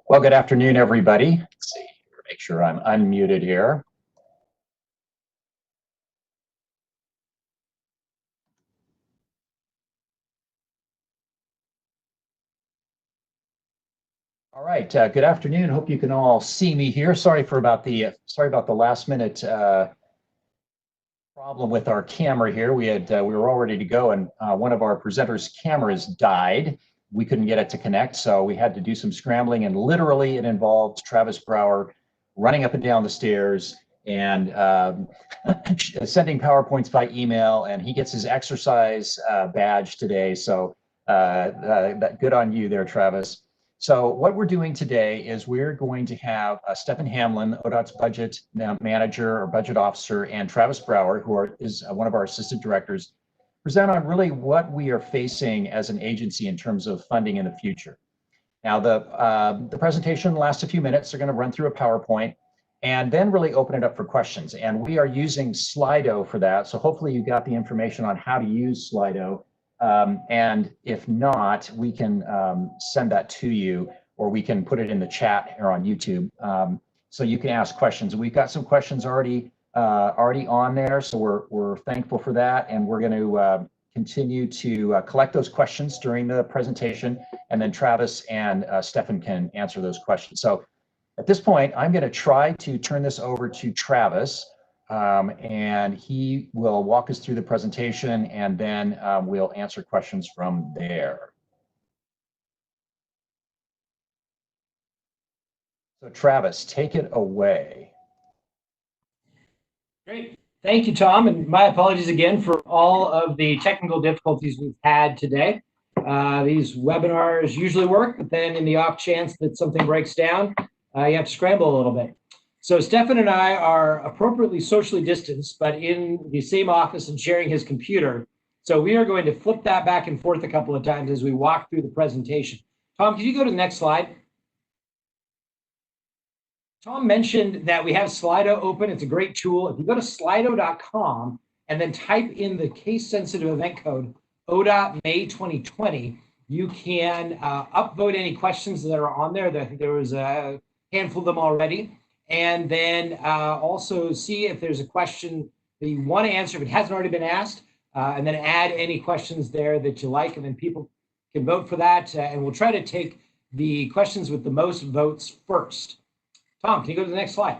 Well, good afternoon, everybody. Let's see, make sure I'm unmuted here. All right, good afternoon. Hope you can all see me here. Sorry about the last minute problem with our camera here. We were all ready to go, and one of our presenters' cameras died. We couldn't get it to connect, so we had to do some scrambling, and literally it involved Travis Brower running up and down the stairs and sending PowerPoints by email, and he gets his exercise badge today. So good on you there, Travis. So what we're doing today is we're going to have Stephen Hamlin, Odot's budget manager or budget officer, and Travis Brower, is one of our assistant directors, present on really what we are facing as an agency in terms of funding in the future. Now, the presentation lasts a few minutes. They're going to run through a PowerPoint and then really open it up for questions. And we are using Slido for that. So hopefully you got the information on how to use Slido. And if not, we can send that to you, or we can put it in the chat here on YouTube. So you can ask questions. We've got some questions already on there, so we're thankful for that, and we're going to continue to collect those questions during the presentation, and then Travis and Stefan can answer those questions. So at this point, I'm going to try to turn this over to Travis. And he will walk us through the presentation, and then we'll answer questions from there. So Travis, take it away. Great. Thank you, Tom, and my apologies again for all of the technical difficulties we've had today. These webinars usually work, but then in the off chance that something breaks down, you have to scramble a little bit. So Stefan and I are appropriately socially distanced, but in the same office and sharing his computer. So we are going to flip that back and forth a couple of times as we walk through the presentation. Tom, could you go to the next slide? Tom mentioned that we have Slido open. It's a great tool. If you go to slido.com and then type in the case-sensitive event code, ODOT May 2020, you can upvote any questions that are on there. I think there was a handful of them already. And then also see if there's a question that you want to answer if it hasn't already been asked, and then add any questions there that you like, and then people can vote for that. And we'll try to take the questions with the most votes first. Tom, can you go to the next slide?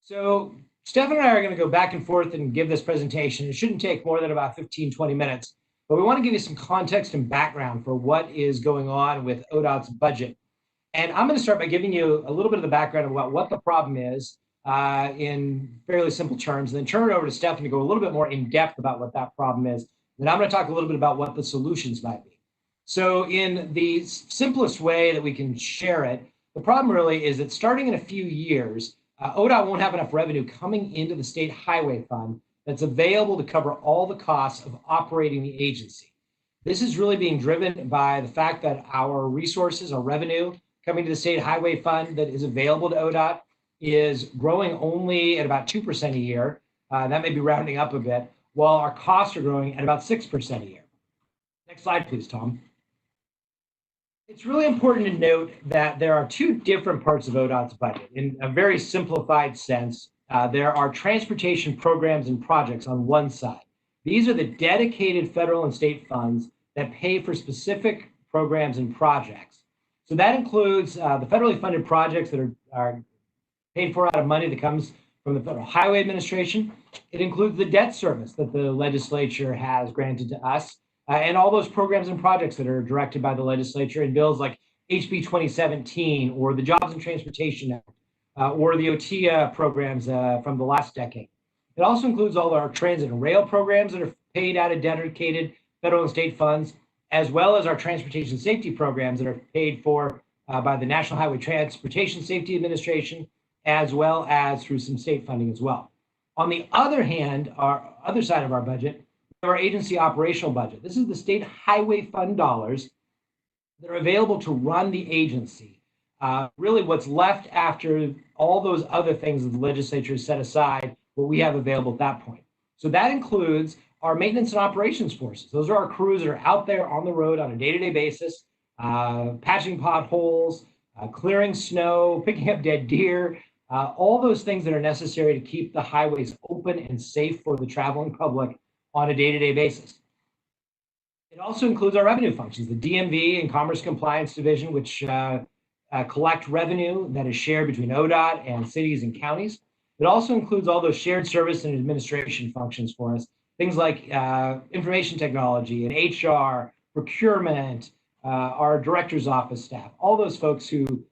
So Steph and I are going to go back and forth and give this presentation. It shouldn't take more than about 15, 20 minutes, but we want to give you some context and background for what is going on with ODOT's budget. And I'm going to start by giving you a little bit of the background about what the problem is in fairly simple terms, and then turn it over to Stefan to go a little bit more in depth about what that problem is. Then I'm going to talk a little bit about what the solutions might be. So in the simplest way that we can share it, the problem really is that starting in a few years, ODOT won't have enough revenue coming into the state highway fund that's available to cover all the costs of operating the agency. This is really being driven by the fact that our resources, our revenue, coming to the state highway fund that is available to ODOT is growing only at about 2% a year. That may be rounding up a bit, while our costs are growing at about 6% a year. Next slide, please, Tom. It's really important to note that there are two different parts of ODOT's budget. In a very simplified sense, there are transportation programs and projects on one side. These are the dedicated federal and state funds that pay for specific programs and projects. So that includes the federally funded projects that are paid for out of money that comes from the Federal Highway Administration. It includes the debt service that the legislature has granted to us, and all those programs and projects that are directed by the legislature in bills like HB 2017 or the Jobs and Transportation Act or the OTIA programs from the last decade. It also includes all our transit and rail programs that are paid out of dedicated federal and state funds, as well as our transportation safety programs that are paid for by the National Highway Transportation Safety Administration, as well as through some state funding as well. On the other hand, our other side of our budget, our agency operational budget. This is the state highway fund dollars that are available to run the agency. Really what's left after all those other things that the legislature has set aside, what we have available at that point. So that includes our maintenance and operations forces. Those are our crews that are out there on the road on a day-to-day basis, patching potholes, clearing snow, picking up dead deer, all those things that are necessary to keep the highways open and safe for the traveling public on a day-to-day basis. It also includes our revenue functions, the DMV and Commerce Compliance Division, which collect revenue that is shared between ODOT and cities and counties. It also includes all those shared service and administration functions for us, things like information technology and HR, procurement, our director's office staff, all those folks who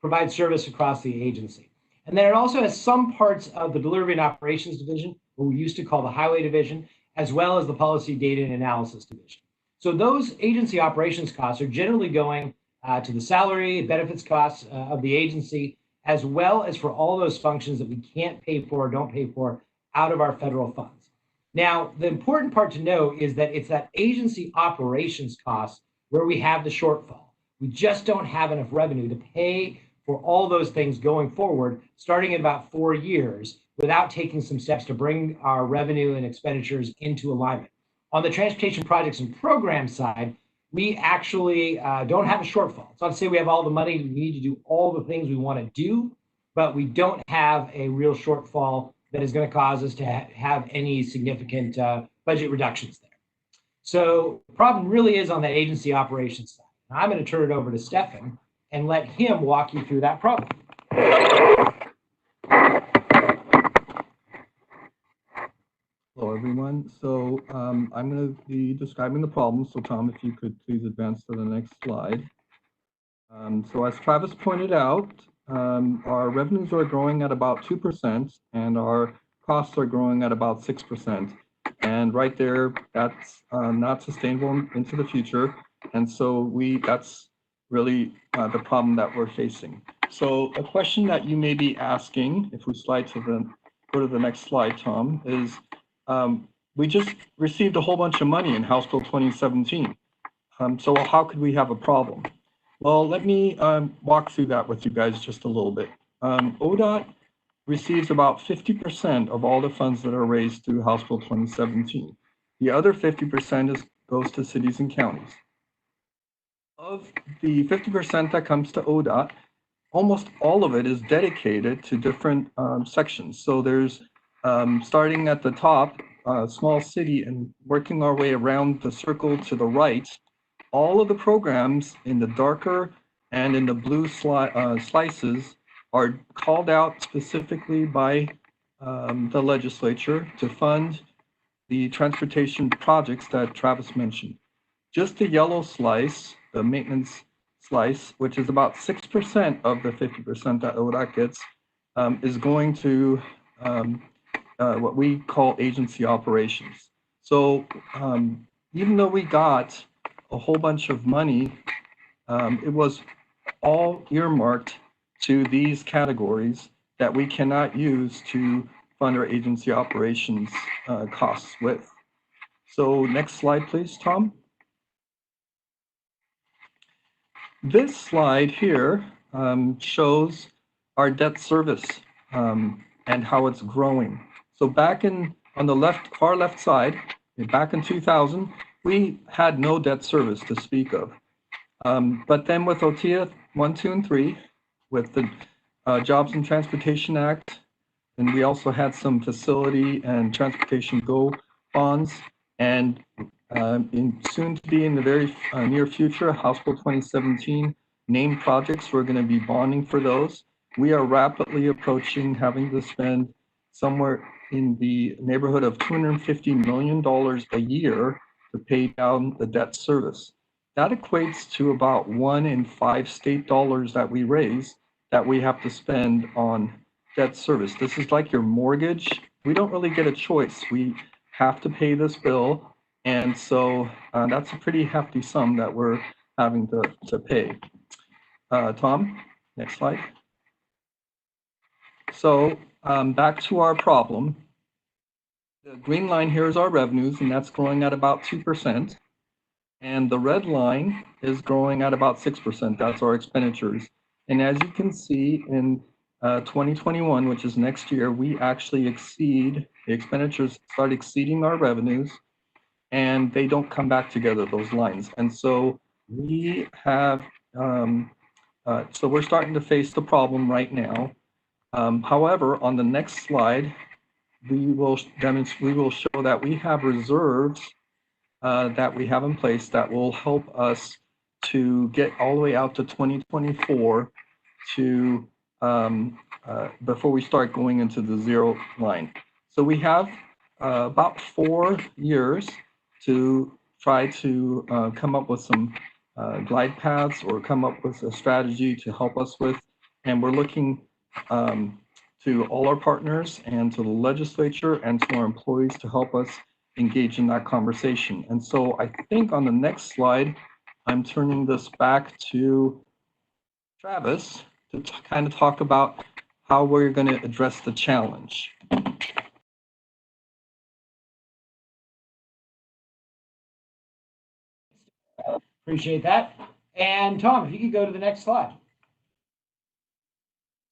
provide service across the agency. And then it also has some parts of the Delivery and Operations Division, what we used to call the Highway Division, as well as the Policy, Data, and Analysis Division. So those agency operations costs are generally going to the salary, benefits costs of the agency, as well as for all those functions that we can't pay for or don't pay for out of our federal funds. Now, the important part to know is that it's that agency operations costs where we have the shortfall. We just don't have enough revenue to pay for all those things going forward, starting in about 4 years, without taking some steps to bring our revenue and expenditures into alignment. On the transportation projects and program side, we actually don't have a shortfall. It's not to say we have all the money we need to do all the things we want to do, but we don't have a real shortfall that is going to cause us to have any significant budget reductions there. So the problem really is on the agency operations side. Now, I'm going to turn it over to Stefan and let him walk you through that problem. Hello, everyone. So I'm going to be describing the problem. So Tom, if you could please advance to the next slide. So as Travis pointed out, our revenues are growing at about 2% and our costs are growing at about 6%. And right there, that's not sustainable into the future. And so that's really the problem that we're facing. So a question that you may be asking, if we go to the next slide, Tom, is we just received a whole bunch of money in House Bill 2017. So how could we have a problem? Well, let me walk through that with you guys just a little bit. ODOT receives about 50% of all the funds that are raised through House Bill 2017. The other 50% goes to cities and counties. Of the 50% that comes to ODOT, almost all of it is dedicated to different sections. So there's starting at the top, small city, and working our way around the circle to the right, all of the programs in the darker and in the blue slices are called out specifically by the legislature to fund the transportation projects that Travis mentioned. Just the yellow slice, the maintenance slice, which is about 6% of the 50% that ODOT gets, is going to what we call agency operations. So even though we got a whole bunch of money, it was all earmarked to these categories that we cannot use to fund our agency operations costs with. So next slide, please, Tom. This slide here shows our debt service and how it's growing. So back on the far left side, back in 2000, we had no debt service to speak of. But then with OTIA 1, 2, and 3, with the Jobs and Transportation Act, and we also had some facility and transportation go bonds, and soon to be in the very near future, House Bill 2017 named projects, we're going to be bonding for those. We are rapidly approaching having to spend somewhere in the neighborhood of $250 million a year to pay down the debt service. That equates to about 1 in 5 state dollars that we raise that we have to spend on debt service. This is like your mortgage. We don't really get a choice. We have to pay this bill. And so that's a pretty hefty sum that we're having to pay. Tom, next slide. So back to our problem. The green line here is our revenues, and that's growing at about 2%. And the red line is growing at about 6%. That's our expenditures. And as you can see in 2021, which is next year, we actually the expenditures start exceeding our revenues, and they don't come back together, those lines. And so we have, so we're starting to face the problem right now. However, on the next slide, we will show that we have reserves that we have in place that will help us to get all the way out to 2024 to before we start going into the zero line. So we have about 4 years to try to come up with some glide paths or come up with a strategy to help us with, and we're looking to all our partners and to the legislature and to our employees to help us engage in that conversation. And so I think on the next slide, I'm turning this back to Travis to kind of talk about how we're going to address the challenge. Appreciate that. And Tom, if you could go to the next slide.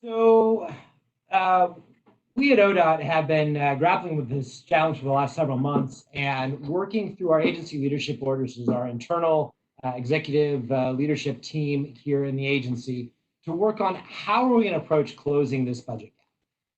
So we at Odot have been grappling with this challenge for the last several months and working through our agency leadership orders as our internal executive leadership team here in the agency to work on how are we going to approach closing this budget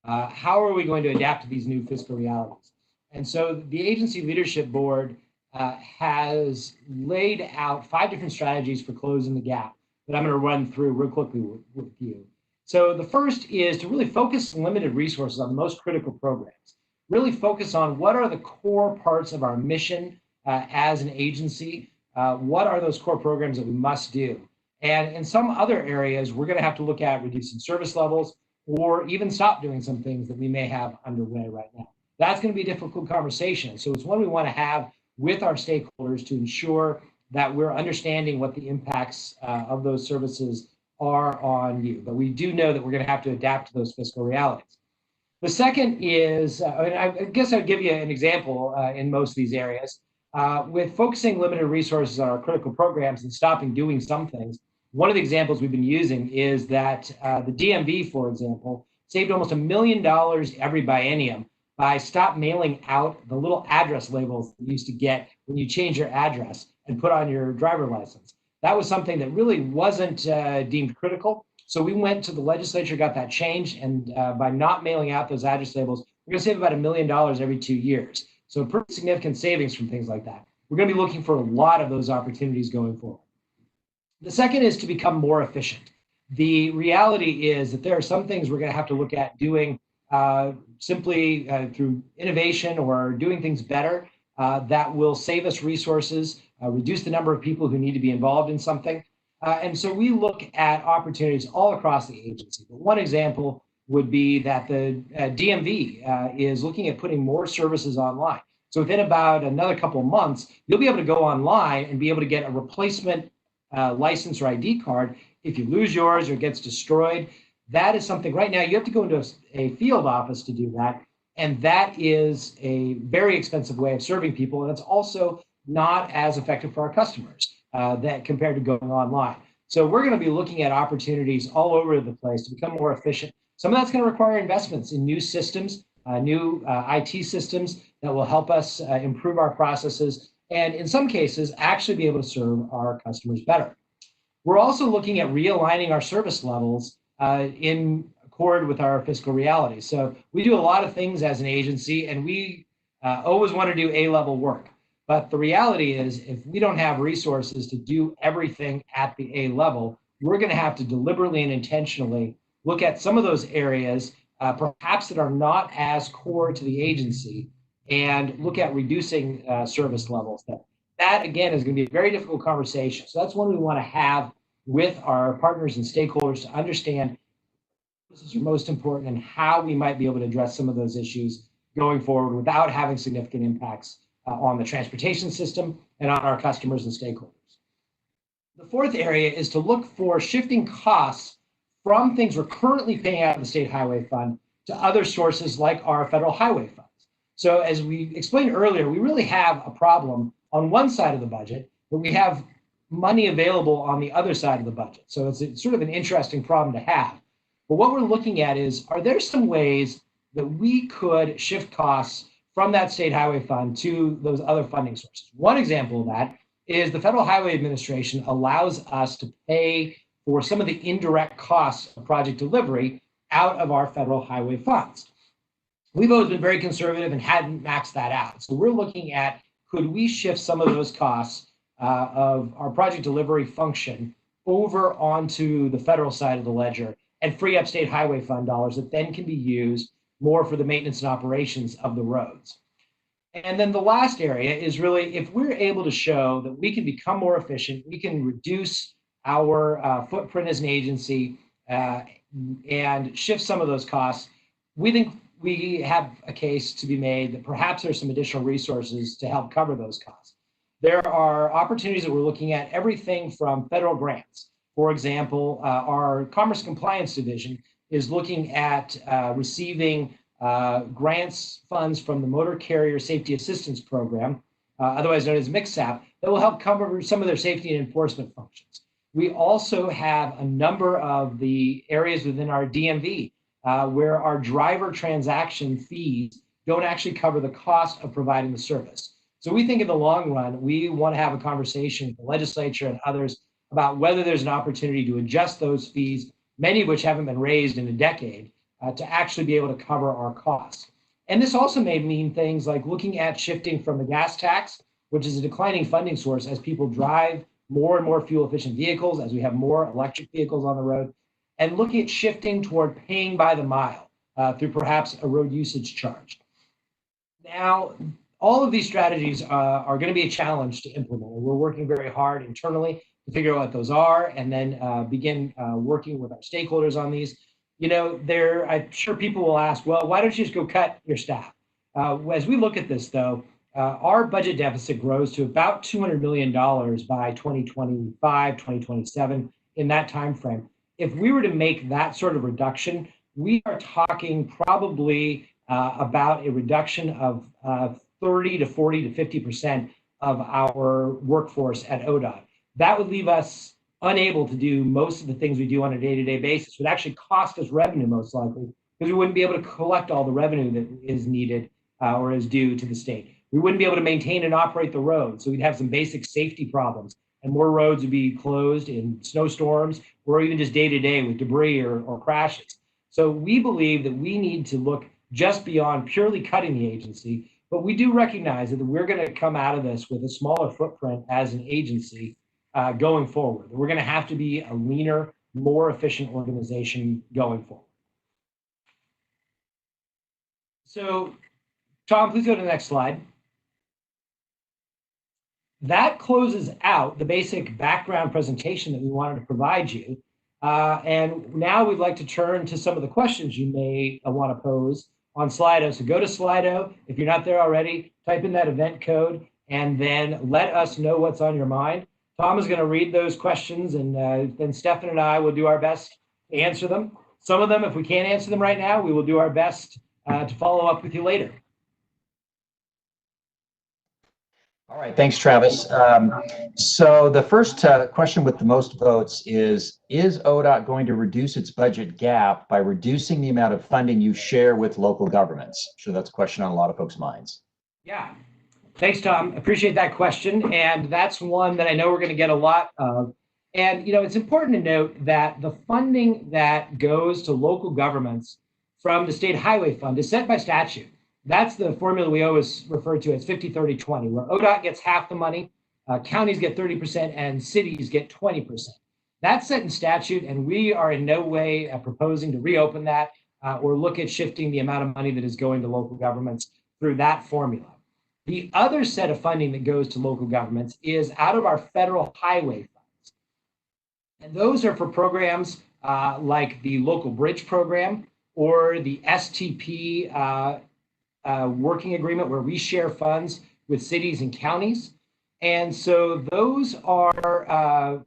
gap? How are we going to adapt to these new fiscal realities? And so the agency leadership board has laid out 5 different strategies for closing the gap that I'm going to run through real quickly with you. So the first is to really focus limited resources on the most critical programs. Really focus on what are the core parts of our mission as an agency. What are those core programs that we must do? And in some other areas, we're going to have to look at reducing service levels or even stop doing some things that we may have underway right now. That's going to be a difficult conversation. So it's one we want to have with our stakeholders to ensure that we're understanding what the impacts of those services are on you. But we do know that we're going to have to adapt to those fiscal realities. The second is, I guess I'd give you an example in most of these areas. With focusing limited resources on our critical programs and stopping doing some things, one of the examples we've been using is that the DMV, for example, saved almost $1 million every biennium by stop mailing out the little address labels that you used to get when you change your address and put on your driver license. That was something that really wasn't deemed critical. So we went to the legislature, got that changed, and by not mailing out those address labels, we're going to save about $1 million every 2 years. So pretty significant savings from things like that. We're going to be looking for a lot of those opportunities going forward. The second is to become more efficient. The reality is that there are some things we're going to have to look at doing simply through innovation or doing things better that will save us resources, reduce the number of people who need to be involved in something. And so we look at opportunities all across the agency. But one example would be that the DMV is looking at putting more services online. So within about another couple of months, you'll be able to go online and be able to get a replacement license or ID card if you lose yours or it gets destroyed. That is something right now you have to go into a field office to do that. And that is a very expensive way of serving people. And it's also not as effective for our customers that compared to going online. So we're going to be looking at opportunities all over the place to become more efficient. Some of that's going to require investments in new systems, new IT systems that will help us improve our processes and in some cases actually be able to serve our customers better. We're also looking at realigning our service levels in accord with our fiscal reality. So we do a lot of things as an agency and we always want to do A-level work. But the reality is if we don't have resources to do everything at the A level, we're going to have to deliberately and intentionally look at some of those areas, perhaps that are not as core to the agency, and look at reducing service levels. That again is going to be a very difficult conversation. So that's one we want to have with our partners and stakeholders to understand this is most important and how we might be able to address some of those issues going forward without having significant impacts on the transportation system and on our customers and stakeholders. The fourth area is to look for shifting costs from things we're currently paying out of the State Highway Fund to other sources like our federal highway funds. So as we explained earlier, we really have a problem on one side of the budget, but we have money available on the other side of the budget. So it's sort of an interesting problem to have. But what we're looking at is, are there some ways that we could shift costs from that state highway fund to those other funding sources? One example of that is the Federal Highway Administration allows us to pay for some of the indirect costs of project delivery out of our federal highway funds. We've always been very conservative and hadn't maxed that out. So we're looking at, could we shift some of those costs of our project delivery function over onto the federal side of the ledger and free up state highway fund dollars that then can be used more for the maintenance and operations of the roads. And then the last area is really, if we're able to show that we can become more efficient, we can reduce our footprint as an agency and shift some of those costs, we think we have a case to be made that perhaps there's some additional resources to help cover those costs. There are opportunities that we're looking at, everything from federal grants. For example, our Commerce Compliance Division is looking at receiving grants funds from the Motor Carrier Safety Assistance Program, otherwise known as MCSAP, that will help cover some of their safety and enforcement functions. We also have a number of the areas within our DMV where our driver transaction fees don't actually cover the cost of providing the service. So we think in the long run, we want to have a conversation with the legislature and others about whether there's an opportunity to adjust those fees, many of which haven't been raised in a decade, to actually be able to cover our costs. And this also may mean things like looking at shifting from the gas tax, which is a declining funding source as people drive more and more fuel efficient vehicles, as we have more electric vehicles on the road, and looking at shifting toward paying by the mile through perhaps a road usage charge. Now, all of these strategies are going to be a challenge to implement. And we're working very hard internally to figure out what those are and then begin working with our stakeholders on these. You know, I'm sure people will ask, well, why don't you just go cut your staff? As we look at this, though, our budget deficit grows to about $200 million by 2025, 2027, in that time frame. If we were to make that sort of reduction, we are talking probably about a reduction of 30 to 40 to 50% of our workforce at Odot. That would leave us unable to do most of the things we do on a day-to-day basis. It would actually cost us revenue, most likely, because we wouldn't be able to collect all the revenue that is needed or is due to the state. We wouldn't be able to maintain and operate the road, so we'd have some basic safety problems, and more roads would be closed in snowstorms or even just day-to-day with debris or crashes. So we believe that we need to look just beyond purely cutting the agency, but we do recognize that we're going to come out of this with a smaller footprint as an agency going forward. We're going to have to be a leaner, more efficient organization going forward. So, Tom, please go to the next slide. That closes out the basic background presentation that we wanted to provide you. And now we'd like to turn to some of the questions you may want to pose on Slido. So go to Slido. If you're not there already, type in that event code and then let us know what's on your mind. Tom is going to read those questions, and then Stefan and I will do our best to answer them. Some of them, if we can't answer them right now, we will do our best to follow up with you later. All right, thanks, Travis. So the first question with the most votes is ODOT going to reduce its budget gap by reducing the amount of funding you share with local governments? So that's a question on a lot of folks' minds. Yeah, thanks, Tom. Appreciate that question. And that's one that I know we're going to get a lot of. And, you know, it's important to note that the funding that goes to local governments from the State Highway Fund is set by statute. That's the formula we always refer to as 50-30-20, where ODOT gets half the money, counties get 30%, and cities get 20%. That's set in statute, and we are in no way proposing to reopen that or look at shifting the amount of money that is going to local governments through that formula. The other set of funding that goes to local governments is out of our federal highway funds. And those are for programs like the local bridge program or the STP working agreement where we share funds with cities and counties. And so those are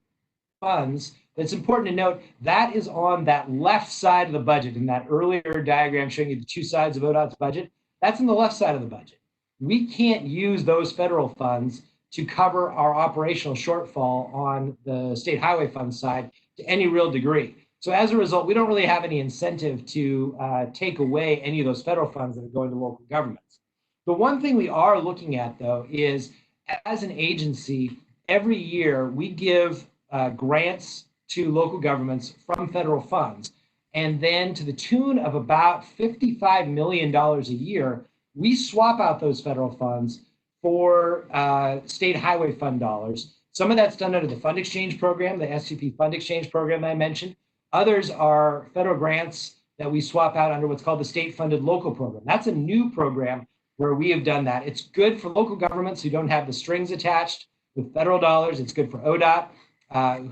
funds that's important to note that is on that left side of the budget. In that earlier diagram showing you the two sides of ODOT's budget, that's on the left side of the budget. We can't use those federal funds to cover our operational shortfall on the state highway fund side to any real degree. So as a result, we don't really have any incentive to take away any of those federal funds that are going to local governments. The one thing we are looking at, though, is as an agency, every year we give grants to local governments from federal funds. And then to the tune of about $55 million a year, we swap out those federal funds for state highway fund dollars. Some of that's done under the fund exchange program, the SCP fund exchange program I mentioned. Others are federal grants that we swap out under what's called the state funded local program. That's a new program where we have done that. It's good for local governments who don't have the strings attached with federal dollars. It's good for Odot,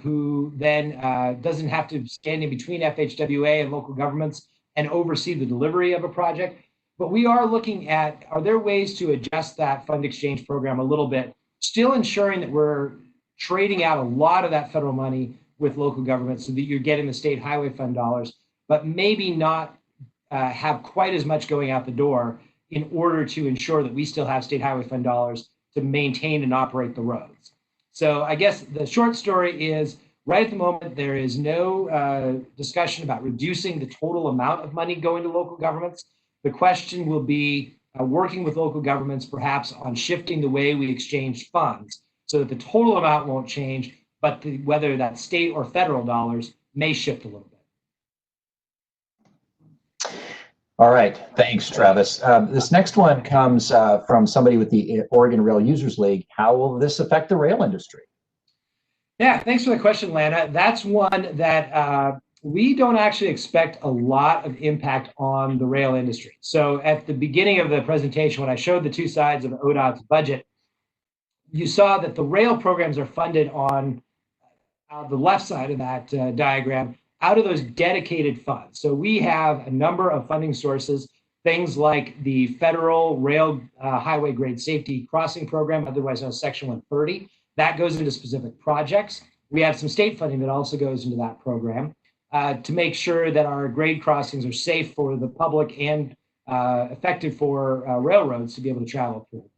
who then doesn't have to stand in between FHWA and local governments and oversee the delivery of a project. But we are looking at, are there ways to adjust that fund exchange program a little bit, still ensuring that we're trading out a lot of that federal money with local governments so that you're getting the state highway fund dollars, but maybe not have quite as much going out the door in order to ensure that we still have state highway fund dollars to maintain and operate the roads. So I guess the short story is, right at the moment, there is no discussion about reducing the total amount of money going to local governments. The question will be working with local governments perhaps on shifting the way we exchange funds so that the total amount won't change, but whether that's state or federal dollars may shift a little bit. All right, thanks, Travis. This next one comes from somebody with the Oregon Rail Users League. How will this affect the rail industry? Yeah, thanks for the question, Lana. That's one that we don't actually expect a lot of impact on the rail industry. So at the beginning of the presentation, when I showed the two sides of ODOT's budget, you saw that the rail programs are funded on the left side of that diagram out of those dedicated funds. So we have a number of funding sources, things like the federal rail highway grade safety crossing program, otherwise known as Section 130. That goes into specific projects. We have some state funding that also goes into that program to make sure that our grade crossings are safe for the public and effective for railroads to be able to travel through.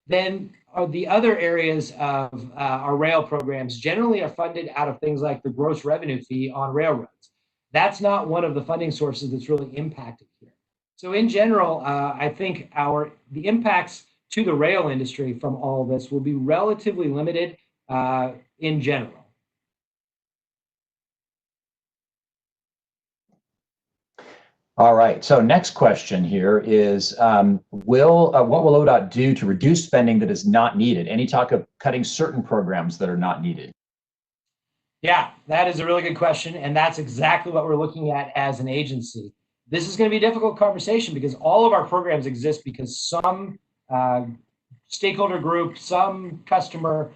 Then the other areas of our rail programs generally are funded out of things like the gross revenue fee on railroads. That's not one of the funding sources that's really impacted here. So in general, I think the impacts to the rail industry from all of this will be relatively limited in general. All right, so next question here is, what will ODOT do to reduce spending that is not needed? Any talk of cutting certain programs that are not needed? Yeah, that is a really good question, and that's exactly what we're looking at as an agency. This is going to be a difficult conversation because all of our programs exist because some stakeholder group, some customer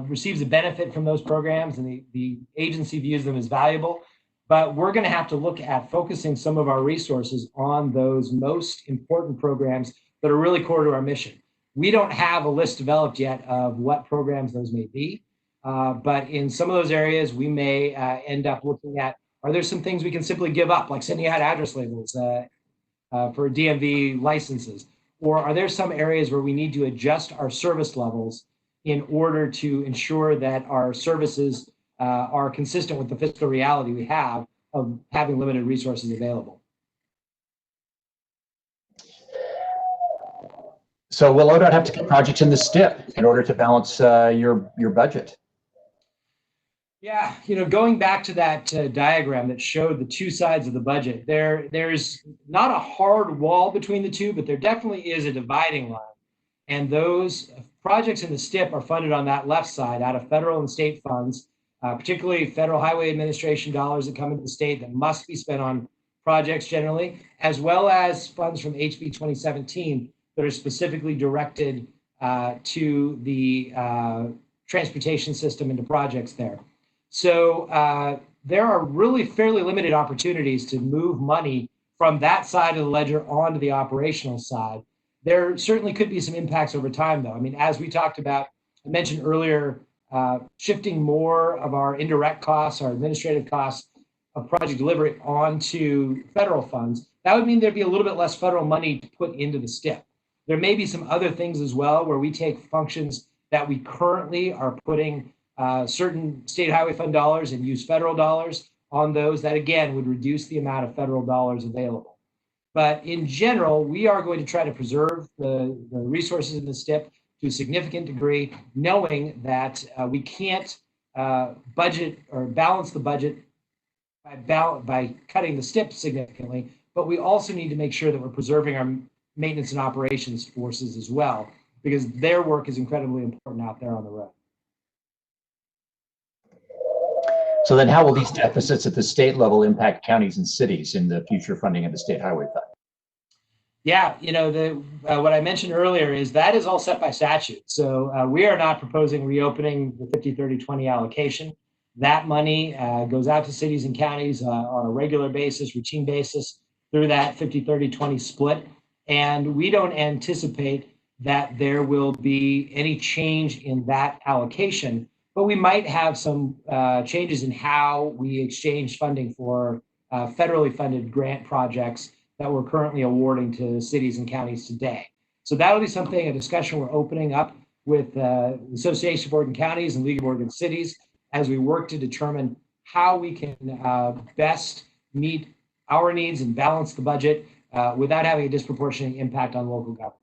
receives a benefit from those programs, and the agency views them as valuable. But we're going to have to look at focusing some of our resources on those most important programs that are really core to our mission. We don't have a list developed yet of what programs those may be, but in some of those areas, we may end up looking at, are there some things we can simply give up, like sending out address labels for DMV licenses? Or are there some areas where we need to adjust our service levels in order to ensure that our services are consistent with the fiscal reality we have of having limited resources available? So will ODOT have to cut projects in the STIP in order to balance your budget? Yeah, going back to that diagram that showed the two sides of the budget, there's not a hard wall between the two, but there definitely is a dividing line. And those projects in the STIP are funded on that left side out of federal and state funds, particularly Federal Highway Administration dollars that come into the state that must be spent on projects generally, as well as funds from HB 2017 that are specifically directed to the transportation system and to projects there. So there are really fairly limited opportunities to move money from that side of the ledger onto the operational side. There certainly could be some impacts over time, though. I mean, as we talked about, I mentioned earlier, shifting more of our indirect costs, our administrative costs of project delivery onto federal funds, that would mean there'd be a little bit less federal money to put into the STIP. There may be some other things as well where we take functions that we currently are putting certain state highway fund dollars and use federal dollars on those. That again would reduce the amount of federal dollars available. But in general, we are going to try to preserve the resources in the STIP, to a significant degree, knowing that we can't budget or balance the budget by cutting the STIP significantly, but we also need to make sure that we're preserving our maintenance and operations forces as well, because their work is incredibly important out there on the road. So then how will these deficits at the state level impact counties and cities in the future funding of the state highway fund? Yeah, you know, what I mentioned earlier is that is all set by statute. So we are not proposing reopening the 50-30-20 allocation. That money goes out to cities and counties on a regular basis, routine basis through that 50-30-20 split. And we don't anticipate that there will be any change in that allocation, but we might have some changes in how we exchange funding for federally funded grant projects that we're currently awarding to cities and counties today. So that'll be something, a discussion we're opening up with the Association of Oregon Counties and League of Oregon Cities as we work to determine how we can best meet our needs and balance the budget without having a disproportionate impact on local governments.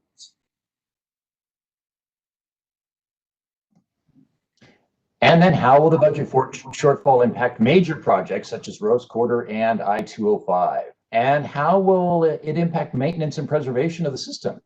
And then how will the budget shortfall impact major projects such as Rose Quarter and I-205? And how will it impact maintenance and preservation of the system?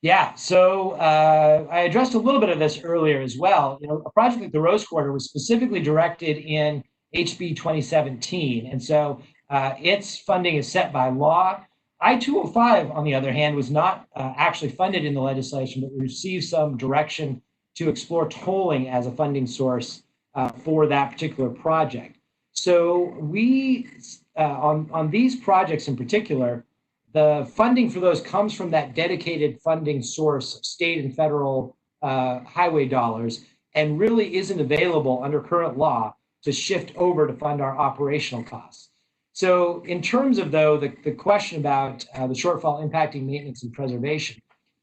Yeah, so I addressed a little bit of this earlier as well. You know, a project like the Rose Quarter was specifically directed in HB 2017, and so its funding is set by law. I-205, on the other hand, was not actually funded in the legislation, but received some direction to explore tolling as a funding source for that particular project. So we, on these projects in particular, the funding for those comes from that dedicated funding source of state and federal highway dollars, and really isn't available under current law to shift over to fund our operational costs. So in terms of, though, the question about the shortfall impacting maintenance and preservation,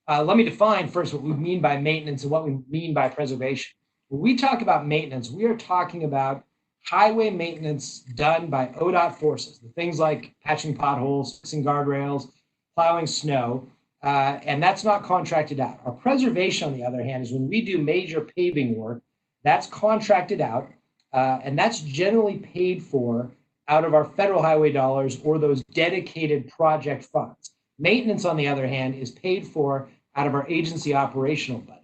let me define first what we mean by maintenance and what we mean by preservation. When we talk about maintenance, we are talking about highway maintenance done by Odot forces, the things like patching potholes, fixing guardrails, plowing snow, and that's not contracted out. Our preservation, on the other hand, is when we do major paving work, that's contracted out, and that's generally paid for out of our federal highway dollars or those dedicated project funds. Maintenance, on the other hand, is paid for out of our agency operational budget.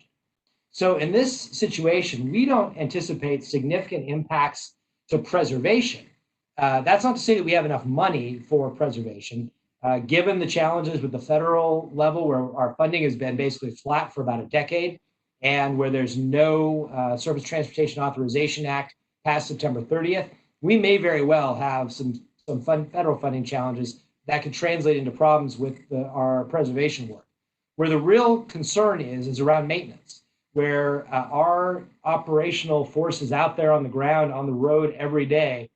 So in this situation, we don't anticipate significant impacts to preservation. That's not to say that we have enough money for preservation, given the challenges with the federal level where our funding has been basically flat for about a decade, and where there's no Surface Transportation Authorization Act past September 30th. We may very well have some federal funding challenges that could translate into problems with our preservation work. Where the real concern is around maintenance, where our operational forces out there on the ground, on the road every day,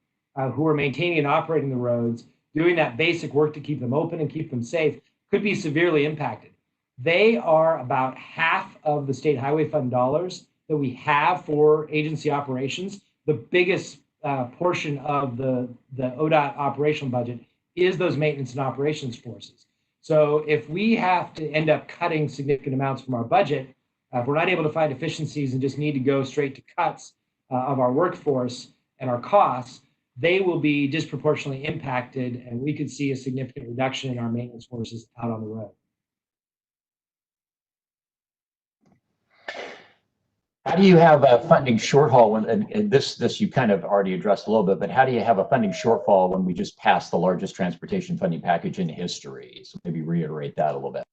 who are maintaining and operating the roads, doing that basic work to keep them open and keep them safe, could be severely impacted. They are about half of the state highway fund dollars that we have for agency operations. The biggest portion of the ODOT operational budget is those maintenance and operations forces. So if we have to end up cutting significant amounts from our budget, if we're not able to find efficiencies and just need to go straight to cuts of our workforce and our costs, they will be disproportionately impacted, and we could see a significant reduction in our maintenance forces out on the road. How do you have a funding shortfall when, and this you kind of already addressed a little bit, but how do you have a funding shortfall when we just passed the largest transportation funding package in history? So maybe reiterate that a little bit.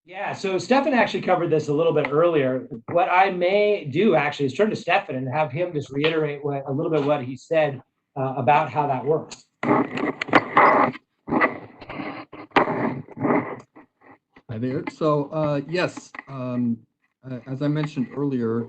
Yeah, so Stefan actually covered this a little bit earlier. What I may do actually is turn to Stefan and have him just reiterate a little bit what he said about how that works. Hi there. So yes, as I mentioned earlier,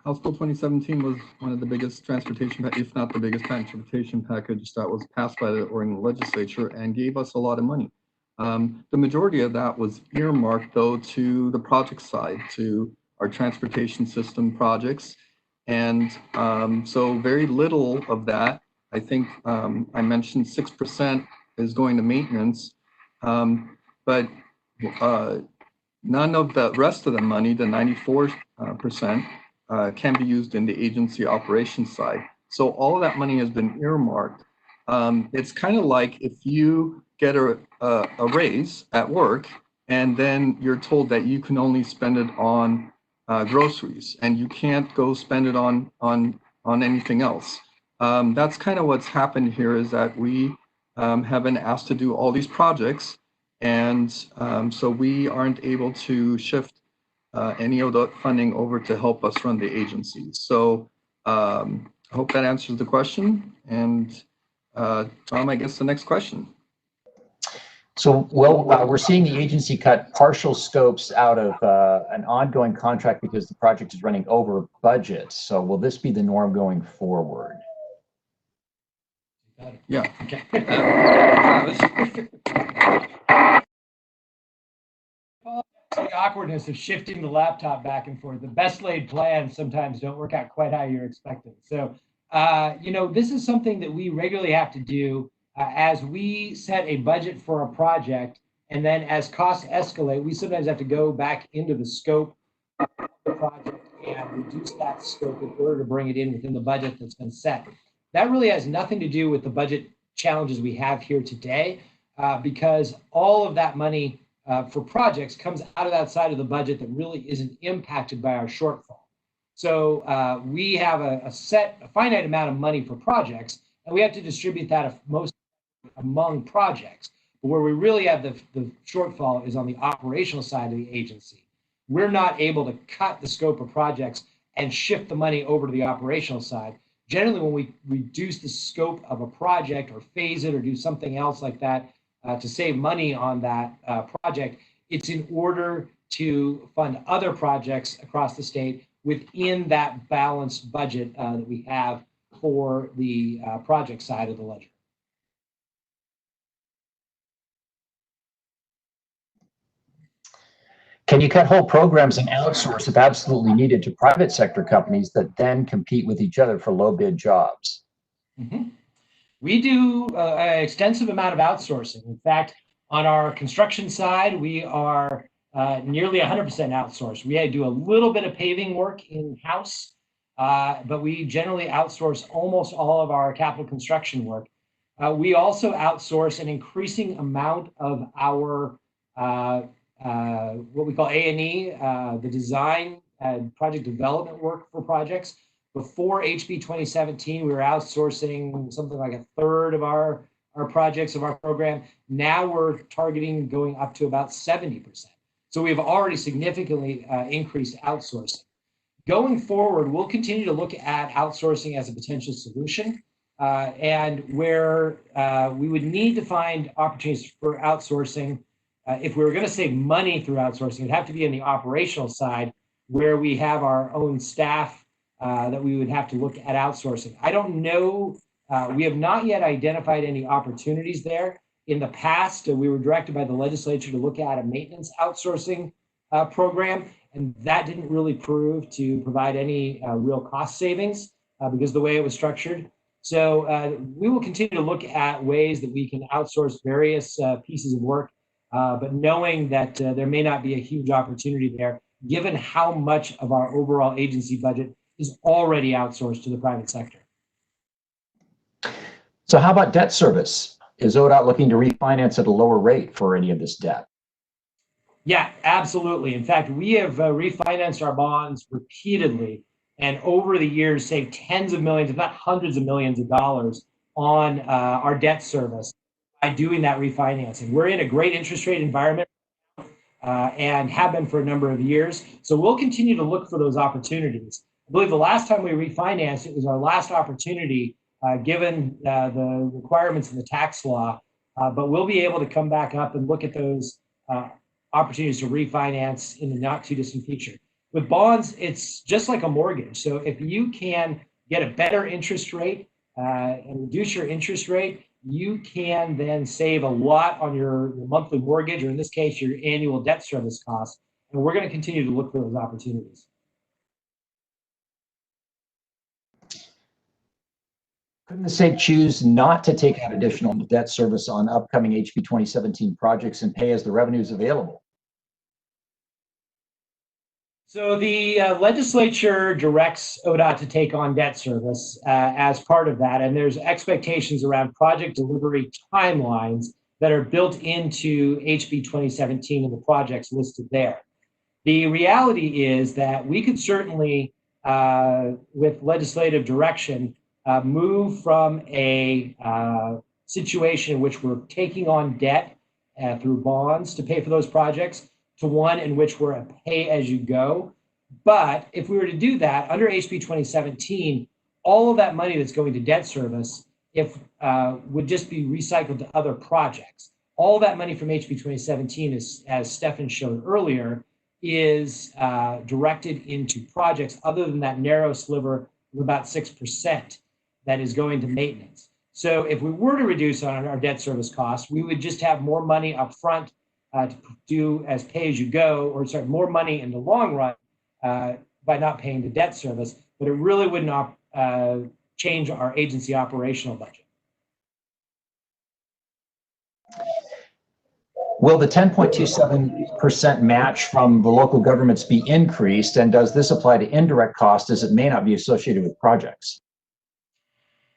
House Bill 2017 was one of the biggest transportation, if not the biggest transportation package that was passed by the Oregon legislature and gave us a lot of money. The majority of that was earmarked, though, to the project side, to our transportation system projects. And so very little of that, I think I mentioned 6% is going to maintenance. But none of the rest of the money, the 94%, can be used in the agency operations side. So all of that money has been earmarked. It's kind of like if you get a raise at work and then you're told that you can only spend it on groceries and you can't go spend it on anything else. That's kind of what's happened here, is that we have been asked to do all these projects, and so we aren't able to shift any Odot funding over to help us run the agency. So I hope that answers the question. And Tom, I guess the next question. So, well, we're seeing the agency cut partial scopes out of an ongoing contract because the project is running over budget. So will this be the norm going forward? Yeah. Okay. The awkwardness of shifting the laptop back and forth. The best laid plans sometimes don't work out quite how you're expecting. So, this is something that we regularly have to do as we set a budget for a project. And then as costs escalate, we sometimes have to go back into the scope of the project and reduce that scope in order to bring it in within the budget that's been set. That really has nothing to do with the budget challenges we have here today, because all of that money for projects comes out of that side of the budget that really isn't impacted by our shortfall. So we have a finite amount of money for projects, and we have to distribute that most among projects. But where we really have the shortfall is on the operational side of the agency. We're not able to cut the scope of projects and shift the money over to the operational side. Generally, when we reduce the scope of a project or phase it or do something else like that, to save money on that project, it's in order to fund other projects across the state within that balanced budget that we have for the project side of the ledger. Can you cut whole programs and outsource if absolutely needed to private sector companies that then compete with each other for low bid jobs? Mm-hmm. We do an extensive amount of outsourcing. In fact, on our construction side, we are nearly 100% outsourced. We do a little bit of paving work in-house, but we generally outsource almost all of our capital construction work. We also outsource an increasing amount of our what we call A&E, the design and project development work for projects. Before HB 2017, we were outsourcing something like a third of our projects of our program. Now we're targeting going up to about 70%. So we've already significantly increased outsourcing. Going forward, we'll continue to look at outsourcing as a potential solution, and where we would need to find opportunities for outsourcing. If we were going to save money through outsourcing, it'd have to be in the operational side where we have our own staff that we would have to look at outsourcing. I don't know. We have not yet identified any opportunities there. In the past, we were directed by the legislature to look at a maintenance outsourcing program, and that didn't really prove to provide any real cost savings because of the way it was structured. So we will continue to look at ways that we can outsource various pieces of work, but knowing that there may not be a huge opportunity there, given how much of our overall agency budget is already outsourced to the private sector. So how about debt service? Is ODOT looking to refinance at a lower rate for any of this debt? Yeah, absolutely. In fact, we have refinanced our bonds repeatedly and over the years saved tens of millions, if not hundreds of millions of dollars on our debt service by doing that refinancing. We're in a great interest rate environment and have been for a number of years. So we'll continue to look for those opportunities. I believe the last time we refinanced, it was our last opportunity given the requirements of the tax law, but we'll be able to come back up and look at those opportunities to refinance in the not too distant future. With bonds, it's just like a mortgage. So if you can get a better interest rate and reduce your interest rate, you can then save a lot on your monthly mortgage, or in this case, your annual debt service costs. And we're going to continue to look for those opportunities. Couldn't the state choose not to take out additional debt service on upcoming HB 2017 projects and pay as the revenue is available? So the legislature directs Odot to take on debt service as part of that, and there's expectations around project delivery timelines that are built into HB 2017 and the projects listed there. The reality is that we could certainly, with legislative direction, move from a situation in which we're taking on debt through bonds to pay for those projects to one in which we're a pay-as-you-go. But if we were to do that under HB 2017, all of that money that's going to debt service would just be recycled to other projects. All that money from HB 2017, as Stefan showed earlier, is directed into projects other than that narrow sliver of about 6% that is going to maintenance. So if we were to reduce on our debt service costs, we would just have more money up front to do as pay-as-you-go, or sorry, more money in the long run by not paying the debt service, but it really would not change our agency operational budget. Will the 10.27% match from the local governments be increased, and does this apply to indirect costs as it may not be associated with projects?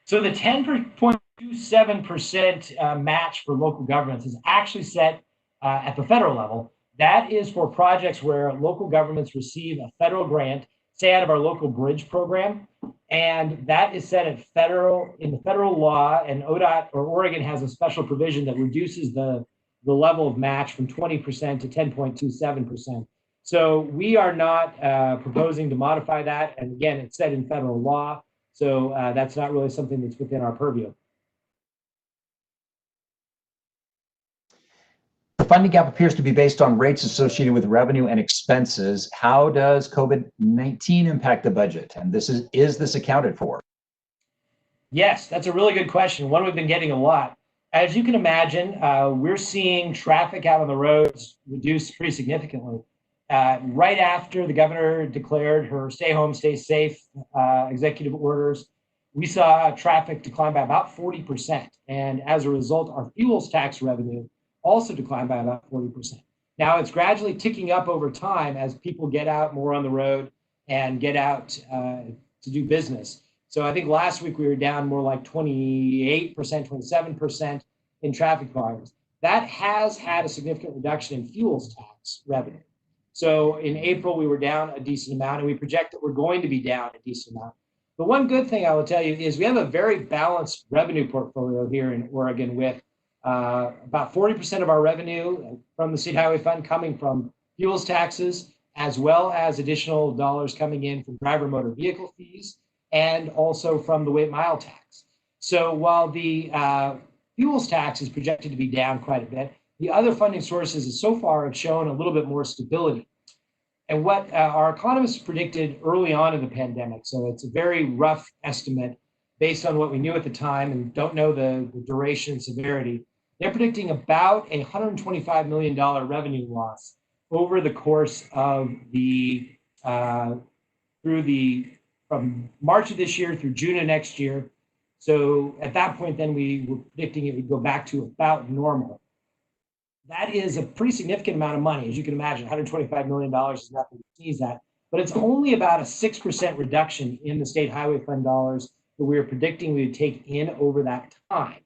So the 10.27% match for local governments is actually set at the federal level. That is for projects where local governments receive a federal grant, say out of our local bridge program, and that is set at in the federal law, and ODOT or Oregon has a special provision that reduces the level of match from 20% to 10.27%. So we are not proposing to modify that, and again, it's set in federal law, so that's not really something that's within our purview. The funding gap appears to be based on rates associated with revenue and expenses. How does COVID-19 impact the budget? And is this accounted for? Yes, that's a really good question. One we've been getting a lot. As you can imagine, we're seeing traffic out on the roads reduce pretty significantly. Right after the governor declared her stay home, stay safe executive orders, we saw traffic decline by about 40%. And as a result, our fuels tax revenue also declined by about 40%. Now it's gradually ticking up over time as people get out more on the road and get out to do business. So I think last week we were down more like 28%, 27% in traffic volumes. That has had a significant reduction in fuels tax revenue. So in April, we were down a decent amount, and we project that we're going to be down a decent amount. The one good thing I will tell you is we have a very balanced revenue portfolio here in Oregon, with about 40% of our revenue from the State Highway Fund coming from fuels taxes, as well as additional dollars coming in from driver motor vehicle fees, and also from the weight mile tax. So while the fuels tax is projected to be down quite a bit, the other funding sources so far have shown a little bit more stability. And what our economists predicted early on in the pandemic, so it's a very rough estimate based on what we knew at the time and don't know the duration and severity, they're predicting about a $125 million revenue loss over the course of from March of this year through June of next year. So at that point, then we were predicting it would go back to about normal. That is a pretty significant amount of money. As you can imagine, $125 million is nothing to sneeze at, but it's only about a 6% reduction in the State Highway Fund dollars that we were predicting we would take in over that time.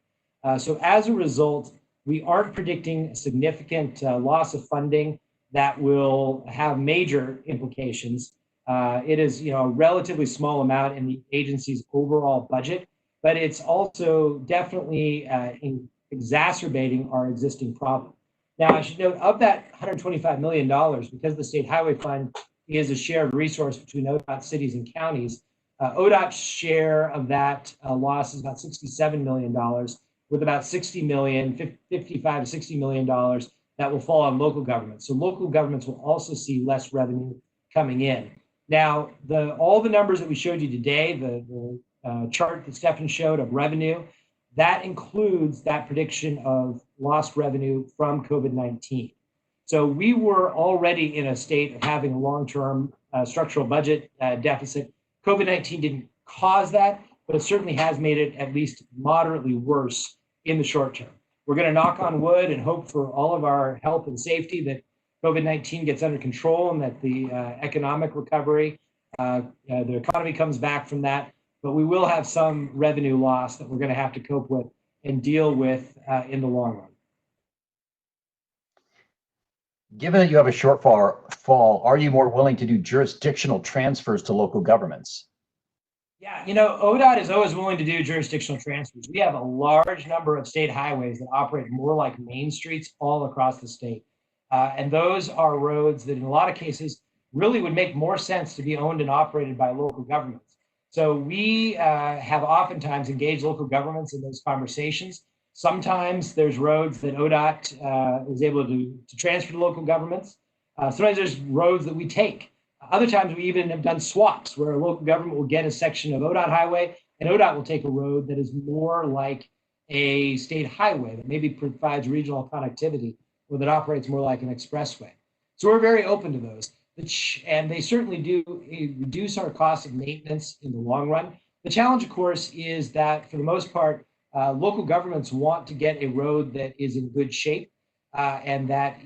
So as a result, we aren't predicting a significant loss of funding that will have major implications. It is, a relatively small amount in the agency's overall budget, but it's also definitely exacerbating our existing problem. Now, I should note, of that $125 million, because the State Highway Fund is a shared resource between ODOT cities and counties, ODOT's share of that loss is about $67 million, with about $55 to $60 million that will fall on local governments. So local governments will also see less revenue coming in. Now, all the numbers that we showed you today, the chart that Stefan showed of revenue, that includes that prediction of lost revenue from COVID-19. So we were already in a state of having a long-term structural budget deficit. COVID-19 didn't cause that, but it certainly has made it at least moderately worse in the short term. We're going to knock on wood and hope for all of our health and safety that COVID-19 gets under control and that the economic recovery, the economy comes back from that. But we will have some revenue loss that we're going to have to cope with and deal with in the long run. Given that you have a shortfall, are you more willing to do jurisdictional transfers to local governments? Yeah, ODOT is always willing to do jurisdictional transfers. We have a large number of state highways that operate more like main streets all across the state. And those are roads that in a lot of cases really would make more sense to be owned and operated by local governments. So we have oftentimes engaged local governments in those conversations. Sometimes there's roads that ODOT is able to transfer to local governments. Sometimes there's roads that we take. Other times we even have done swaps where a local government will get a section of ODOT highway and ODOT will take a road that is more like a state highway that maybe provides regional connectivity or that operates more like an expressway. So we're very open to those. And they certainly do reduce our cost of maintenance in the long run. The challenge, of course, is that for the most part, local governments want to get a road that is in good shape and that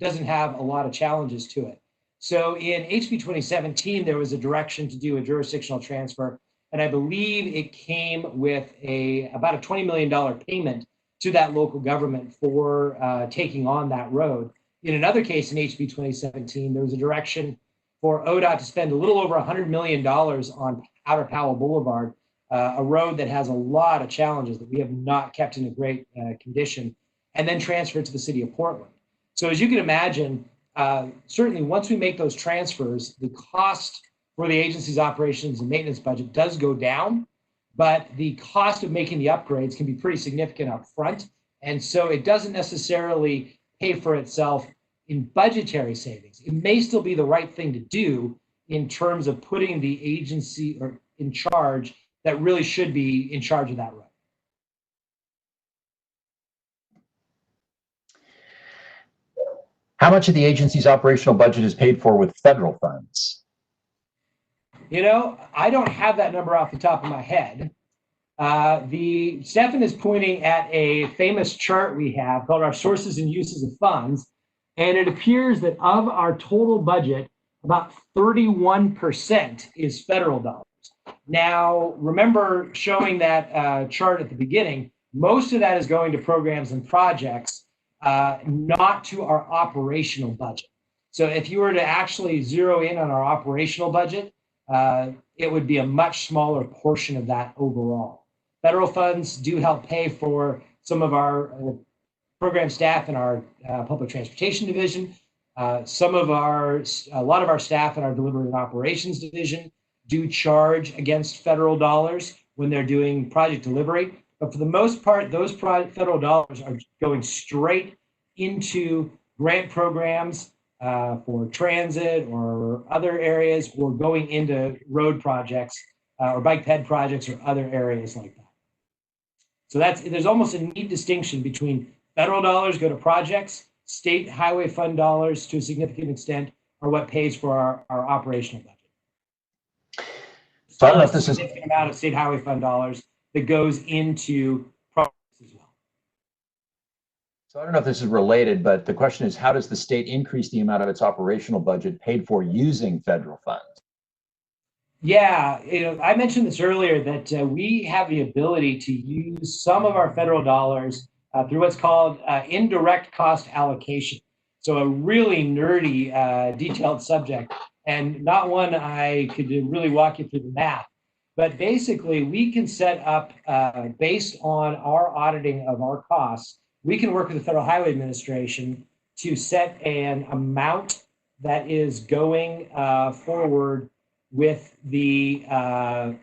doesn't have a lot of challenges to it. So in HB 2017, there was a direction to do a jurisdictional transfer, and I believe it came with about a $20 million payment to that local government for taking on that road. In another case in HB 2017, there was a direction for ODOT to spend a little over $100 million on Outer Powell Boulevard, a road that has a lot of challenges that we have not kept in a great condition, and then transfer it to the city of Portland. So as you can imagine, certainly once we make those transfers, the cost for the agency's operations and maintenance budget does go down, but the cost of making the upgrades can be pretty significant up front. And so it doesn't necessarily pay for itself in budgetary savings. It may still be the right thing to do in terms of putting the agency in charge that really should be in charge of that road. How much of the agency's operational budget is paid for with federal funds? I don't have that number off the top of my head. Stefan is pointing at a famous chart we have called our sources and uses of funds. And it appears that of our total budget, about 31% is federal dollars. Now, remember showing that chart at the beginning, most of that is going to programs and projects, not to our operational budget. So if you were to actually zero in on our operational budget, it would be a much smaller portion of that overall. Federal funds do help pay for some of our program staff in our public transportation division. A lot of our staff in our delivery and operations division do charge against federal dollars when they're doing project delivery. But for the most part, those federal dollars are going straight into grant programs for transit or other areas, or going into road projects or bike ped projects or other areas like that. So there's almost a neat distinction between federal dollars go to projects, state highway fund dollars to a significant extent are what pays for our operational budget. So I don't know if this is a significant amount of state highway fund dollars that goes into projects as well. So I don't know if this is related, but the question is, how does the state increase the amount of its operational budget paid for using federal funds? Yeah, I mentioned this earlier that we have the ability to use some of our federal dollars through what's called indirect cost allocation. So a really nerdy, detailed subject, and not one I could really walk you through the math. But basically, we can set up, based on our auditing of our costs, we can work with the Federal Highway Administration to set an amount that is going forward with that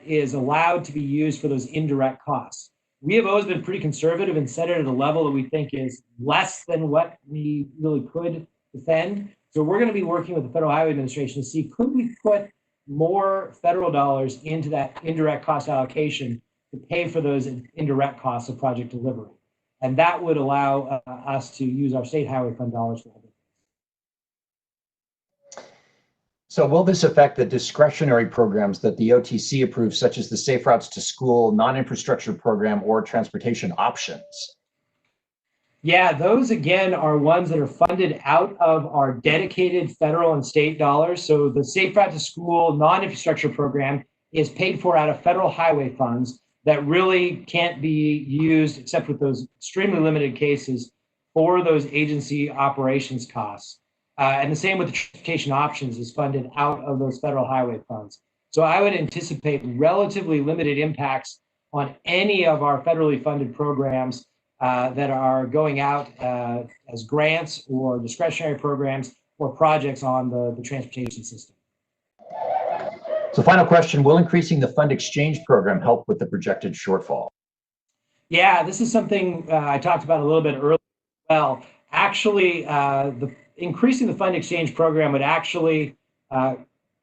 is allowed to be used for those indirect costs. We have always been pretty conservative and set it at a level that we think is less than what we really could defend. So we're going to be working with the Federal Highway Administration to see, could we put more federal dollars into that indirect cost allocation to pay for those indirect costs of project delivery. And that would allow us to use our state highway fund dollars for other things. So will this affect the discretionary programs that the OTC approves, such as the Safe Routes to School, non-infrastructure program, or transportation options? Yeah, those again are ones that are funded out of our dedicated federal and state dollars. So the Safe Route to School non-infrastructure program is paid for out of federal highway funds that really can't be used except with those extremely limited cases for those agency operations costs. And the same with the transportation options is funded out of those federal highway funds. So I would anticipate relatively limited impacts on any of our federally funded programs that are going out as grants or discretionary programs or projects on the transportation system. So final question, will increasing the fund exchange program help with the projected shortfall? Yeah, this is something I talked about a little bit earlier. Well, actually, increasing the fund exchange program would actually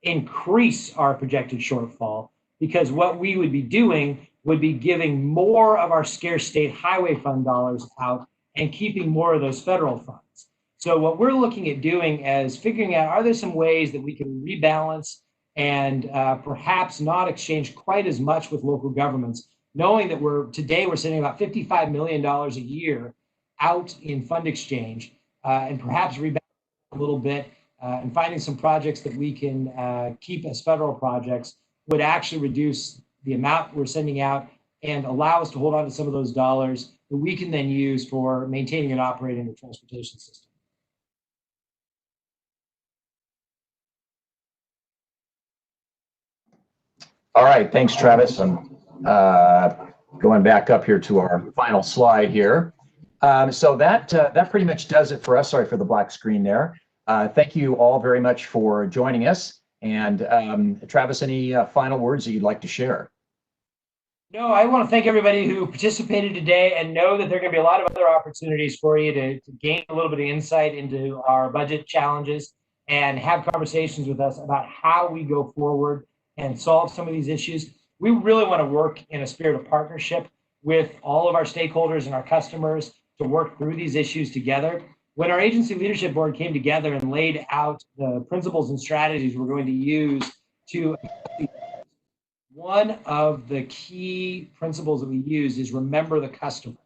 increase our projected shortfall, because what we would be doing would be giving more of our scarce state highway fund dollars out and keeping more of those federal funds. So what we're looking at doing is figuring out, are there some ways that we can rebalance and perhaps not exchange quite as much with local governments, knowing that we're sending about $55 million a year out in fund exchange, and perhaps rebalance a little bit, and finding some projects that we can keep as federal projects would actually reduce the amount we're sending out and allow us to hold on to some of those dollars that we can then use for maintaining and operating the transportation system. All right, thanks, Travis. I'm going back up here to our final slide here. So that pretty much does it for us. Sorry for the black screen there. Thank you all very much for joining us. And Travis, any final words that you'd like to share? No, I want to thank everybody who participated today, and know that there are going to be a lot of other opportunities for you to gain a little bit of insight into our budget challenges and have conversations with us about how we go forward and solve some of these issues. We really want to work in a spirit of partnership with all of our stakeholders and our customers to work through these issues together. When our agency leadership board came together and laid out the principles and strategies we're going to use to, one of the key principles that we use is remember the customer,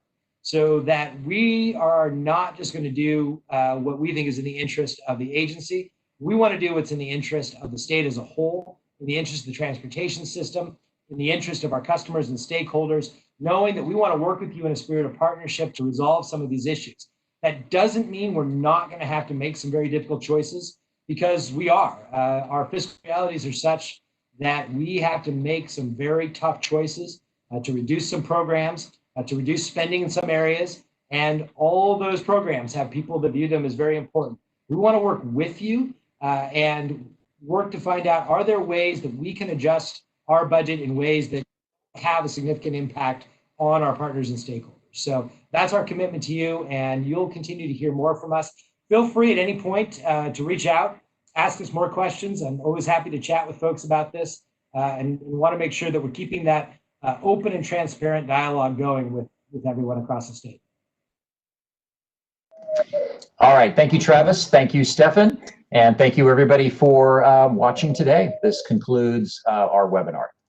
so that we are not just going to do what we think is in the interest of the agency. We want to do what's in the interest of the state as a whole, in the interest of the transportation system, in the interest of our customers and stakeholders, knowing that we want to work with you in a spirit of partnership to resolve some of these issues. That doesn't mean we're not going to have to make some very difficult choices, because we are. Our fiscal realities are such that we have to make some very tough choices to reduce some programs, to reduce spending in some areas, and all those programs have people that view them as very important. We want to work with you and work to find out, are there ways that we can adjust our budget in ways that have a significant impact on our partners and stakeholders. So that's our commitment to you, and you'll continue to hear more from us. Feel free at any point to reach out, ask us more questions. I'm always happy to chat with folks about this, and we want to make sure that we're keeping that open and transparent dialogue going with everyone across the state. All right, thank you, Travis. Thank you, Stefan. And thank you, everybody, for watching today. This concludes our webinar.